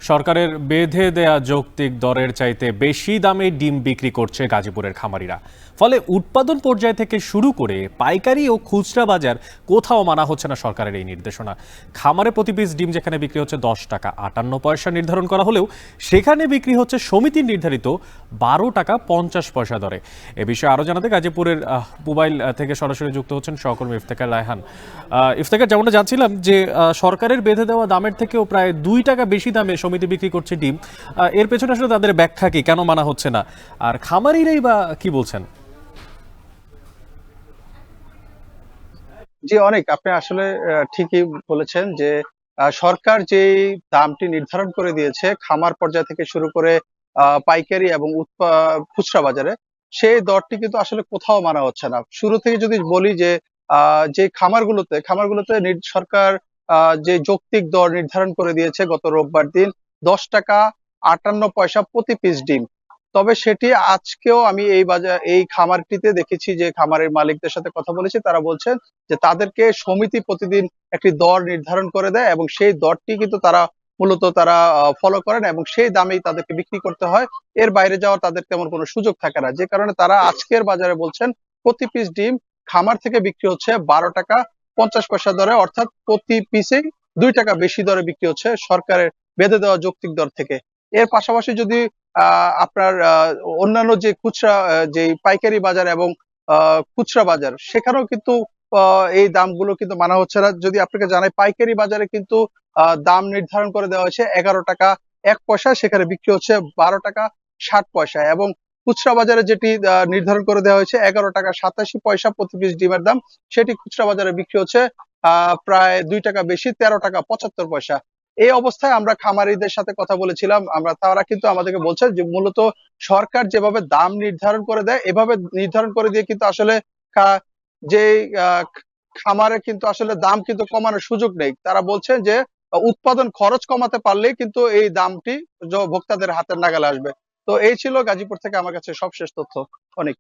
সরকারের বেঁধে দেয়া যৌক্তিক দরের চাইতে বেশি দামে ডিম বিক্রি করছে গাজীপুরের খামারিরা। ফলে উৎপাদন পর্যায় থেকে শুরু করে পাইকারি ও খুচরা বাজার কোথাও মানা হচ্ছে না সরকারের এই নির্দেশনা। খামারে প্রতি পিস ডিম যেখানে বিক্রি হচ্ছে 10 টাকা 58 পয়সা নির্ধারণ করা হলেও সেখানে বিক্রি হচ্ছে সমিতির নির্ধারিত 12 টাকা 50 পয়সা দরে। এ বিষয়ে আরো জানাতে গাজীপুরের মোবাইল থেকে সরাসরি যুক্ত হচ্ছেন সহকর্মী ইফতেখার রায়হান। ইফতেখার, যেমনটা জানছিলাম যে সরকারের বেঁধে দেওয়া দামের থেকেও প্রায় 2 টাকা বেশি দামে সমিতি বিক্রি করছে ডিম। এর পেছনে আসলে তাদের ব্যাখ্যা কি, কেন মানা হচ্ছে না, আর খামারিরাই বা কি বলছেন? জি, অনেক আপনি আসলে ঠিকই বলেছেন যে সরকার যে দামটি নির্ধারণ করে দিয়েছে খামার পর্যায় থেকে শুরু করে পাইকারি এবং খুচরা বাজারে, সেই দরটি কিন্তু আসলে কোথাও মানা হচ্ছে না। শুরু থেকে যদি বলি যে যে খামারগুলোতে সরকার যে যৌক্তিক দর নির্ধারণ করে দিয়েছে গত রোববার দিন, 10 টাকা 58 পয়সা প্রতি পিস ডিম। তবে সেটি আজকেও আমি এই খামারটিতে দেখেছি, যে খামারের মালিকদের সাথে কথা বলেছি, তারা বলছেন যে তাদেরকে সমিতি প্রতিদিন একটি দর নির্ধারণ করে দেয় এবং সেই দরটি কিন্তু তারা ফলো করেন এবং সেই দামেই তাদেরকে বিক্রি করতে হয়। এর বাইরে যাওয়ার তাদের তেমন কোনো সুযোগ থাকে না, যে কারণে তারা আজকের বাজারে বলছেন প্রতি পিস ডিম খামার থেকে বিক্রি হচ্ছে 12 টাকা 50 পয়সা দরে, অর্থাৎ প্রতি পিসেই 2 টাকা বেশি দরে বিক্রি হচ্ছে সরকারের বেঁধে দেওয়া যৌক্তিক দর থেকে। এর পাশাপাশি যদি আপনার অন্যান্য যে যে পাইকারি বাজার এবং খুচরা বাজার, সেখানেও কিন্তু এই দামগুলো কিন্তু মানা হচ্ছে না। যদি আপনাকে জানাই, পাইকারি বাজারে কিন্তু দাম নির্ধারণ করে দেওয়া হয়েছে 11 টাকা 1 পয়সা, সেখানে বিক্রি হচ্ছে 12 টাকা 60 পয়সা, এবং খুচরা বাজারে যেটি নির্ধারণ করে দেওয়া হয়েছে 11 টাকা 87 পয়সা প্রতি পিস ডিমের দাম, সেটি খুচরা বাজারে বিক্রি হচ্ছে প্রায় 2 টাকা বেশি, 13 টাকা 75 পয়সা। এই অবস্থায় আমরা খামারিদের সাথে কথা বলেছিলাম, তারা কিন্তু আমাদেরকে বলছে যে মূলত সরকার যেভাবে দাম নির্ধারণ করে দেয়, এভাবে নির্ধারণ করে দিয়ে কিন্তু আসলে খা- যে আহ, খামারে কিন্তু আসলে দাম কিন্তু কমানোর সুযোগ নেই। তারা বলছেন যে উৎপাদন খরচ কমাতে পারলেই কিন্তু এই দামটি ভোক্তাদের হাতের নাগালে আসবে। তো এই ছিল গাজীপুর থেকে আমার কাছে সবশেষ তথ্য। অনেক